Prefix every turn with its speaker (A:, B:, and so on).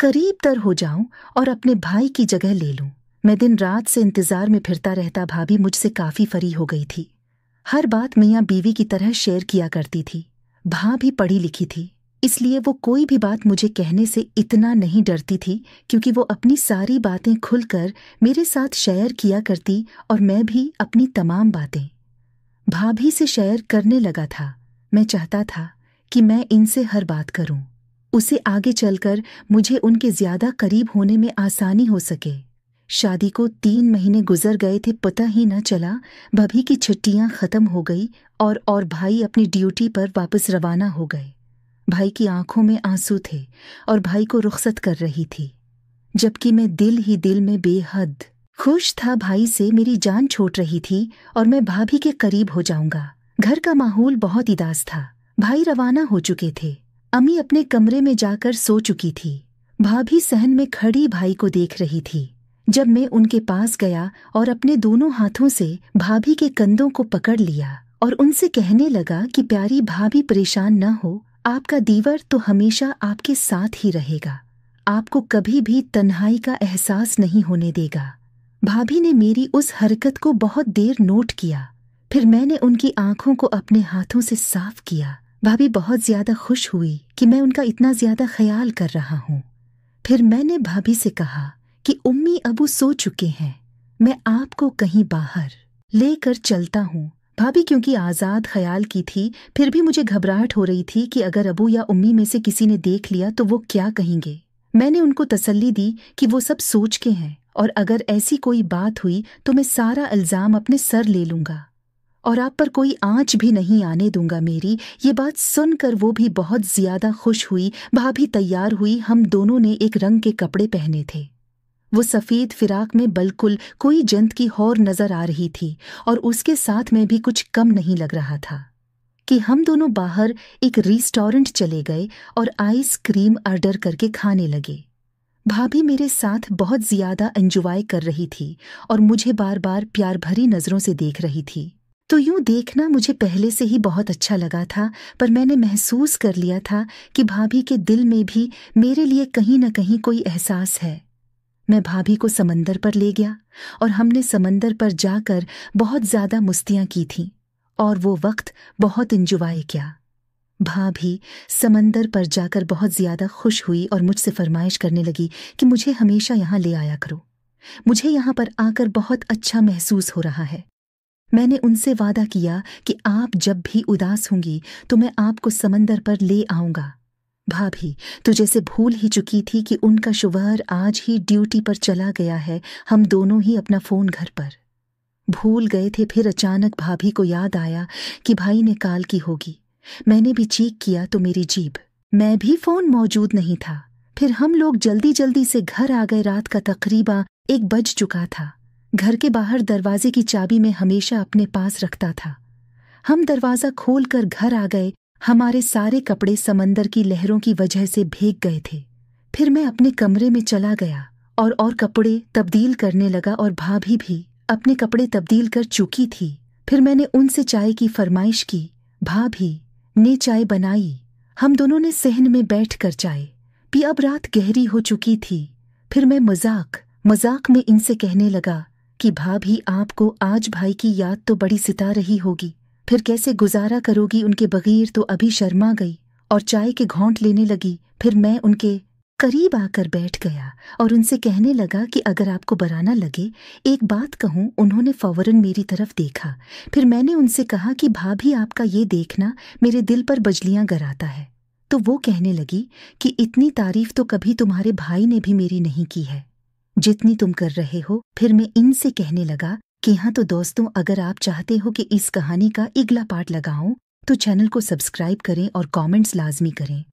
A: करीब तर हो जाऊं और अपने भाई की जगह ले लूं। मैं दिन रात से इंतजार में फिरता रहता। भाभी मुझसे काफी फरी हो गई थी। हर बात मियाँ बीवी की तरह शेयर किया करती थी। भाभी पढ़ी लिखी थी, इसलिए वो कोई भी बात मुझे कहने से इतना नहीं डरती थी, क्योंकि वो अपनी सारी बातें खुलकर मेरे साथ शेयर किया करती और मैं भी अपनी तमाम बातें भाभी से शेयर करने लगा था। मैं चाहता था कि मैं इनसे हर बात करूं, उसे आगे चलकर मुझे उनके ज्यादा करीब होने में आसानी हो सके। शादी को 3 महीने गुजर गए थे, पता ही न चला। भाभी की छुट्टियां खत्म हो गई और भाई अपनी ड्यूटी पर वापस रवाना हो गए। भाई की आंखों में आंसू थे और भाई को रुखसत कर रही थी, जबकि मैं दिल ही दिल में बेहद खुश था। भाई से मेरी जान छूट रही थी और मैं भाभी के करीब हो जाऊंगा। घर का माहौल बहुत उदास था। भाई रवाना हो चुके थे। अम्मी अपने कमरे में जाकर सो चुकी थी। भाभी सहन में खड़ी भाई को देख रही थी। जब मैं उनके पास गया और अपने दोनों हाथों से भाभी के कंधों को पकड़ लिया और उनसे कहने लगा कि प्यारी भाभी, परेशान न हो, आपका दीवर तो हमेशा आपके साथ ही रहेगा, आपको कभी भी तन्हाई का एहसास नहीं होने देगा। भाभी ने मेरी उस हरकत को बहुत देर नोट किया। फिर मैंने उनकी आंखों को अपने हाथों से साफ किया। भाभी बहुत ज्यादा खुश हुई कि मैं उनका इतना ज्यादा ख्याल कर रहा हूँ। फिर मैंने भाभी से कहा कि उम्मी अबू सो चुके हैं, मैं आपको कहीं बाहर लेकर चलता हूँ। भाभी क्योंकि आज़ाद ख्याल की थी, फिर भी मुझे घबराहट हो रही थी कि अगर अबू या उम्मी में से किसी ने देख लिया तो वो क्या कहेंगे। मैंने उनको तसल्ली दी कि वो सब सोच के हैं और अगर ऐसी कोई बात हुई तो मैं सारा इल्ज़ाम अपने सर ले लूँगा और आप पर कोई आंच भी नहीं आने दूंगा। मेरी ये बात सुनकर वो भी बहुत ज्यादा खुश हुई। भाभी तैयार हुई। हम दोनों ने एक रंग के कपड़े पहने थे। वो सफेद फिराक में बिल्कुल कोई जंत की हौर नजर आ रही थी और उसके साथ में भी कुछ कम नहीं लग रहा था कि हम दोनों बाहर एक रेस्टोरेंट चले गए और आइसक्रीम ऑर्डर करके खाने लगे। भाभी मेरे साथ बहुत ज्यादा एंजॉय कर रही थी और मुझे बार बार प्यार भरी नजरों से देख रही थी। तो यूं देखना मुझे पहले से ही बहुत अच्छा लगा था, पर मैंने महसूस कर लिया था कि भाभी के दिल में भी मेरे लिए कहीं न कहीं कोई एहसास है। मैं भाभी को समंदर पर ले गया और हमने समंदर पर जाकर बहुत ज्यादा मस्तियां की थीं और वो वक्त बहुत एंजॉय किया। भाभी समंदर पर जाकर बहुत ज्यादा खुश हुई और मुझसे फरमाइश करने लगी कि मुझे हमेशा यहाँ ले आया करो, मुझे यहाँ पर आकर बहुत अच्छा महसूस हो रहा है। मैंने उनसे वादा किया कि आप जब भी उदास होंगी तो मैं आपको समंदर पर ले आऊंगा। भाभी तो जैसे भूल ही चुकी थी कि उनका शौहर आज ही ड्यूटी पर चला गया है। हम दोनों ही अपना फोन घर पर भूल गए थे। फिर अचानक भाभी को याद आया कि भाई ने कॉल की होगी। मैंने भी चीख किया तो मेरी जीभ, मैं भी फोन मौजूद नहीं था। फिर हम लोग जल्दी जल्दी से घर आ गए। रात का तकरीबन 1 बज चुका था। घर के बाहर दरवाजे की चाबी मैं हमेशा अपने पास रखता था। हम दरवाजा खोलकर घर आ गए। हमारे सारे कपड़े समंदर की लहरों की वजह से भीग गए थे। फिर मैं अपने कमरे में चला गया और कपड़े तब्दील करने लगा और भाभी भी अपने कपड़े तब्दील कर चुकी थी। फिर मैंने उनसे चाय की फरमाइश की। भाभी ने चाय बनाई। हम दोनों ने सहन में बैठकर चाय पी। अब रात गहरी हो चुकी थी। फिर मैं मजाक में इनसे कहने लगा कि भाभी, आपको आज भाई की याद तो बड़ी सिता रही होगी, फिर कैसे गुजारा करोगी उनके बगैर। तो अभी शर्मा गई और चाय के घोंट लेने लगी। फिर मैं उनके करीब आकर बैठ गया और उनसे कहने लगा कि अगर आपको बुरा ना लगे, एक बात कहूँ। उन्होंने फौरन मेरी तरफ देखा। फिर मैंने उनसे कहा कि भाभी, आपका ये देखना मेरे दिल पर बजलियां गिराता है। तो वो कहने लगी कि इतनी तारीफ तो कभी तुम्हारे भाई ने भी मेरी नहीं की है जितनी तुम कर रहे हो। फिर मैं इनसे कहने लगा कि हाँ तो दोस्तों, अगर आप चाहते हो कि इस कहानी का अगला पार्ट लगाऊं तो चैनल को सब्सक्राइब करें और कमेंट्स लाजमी करें।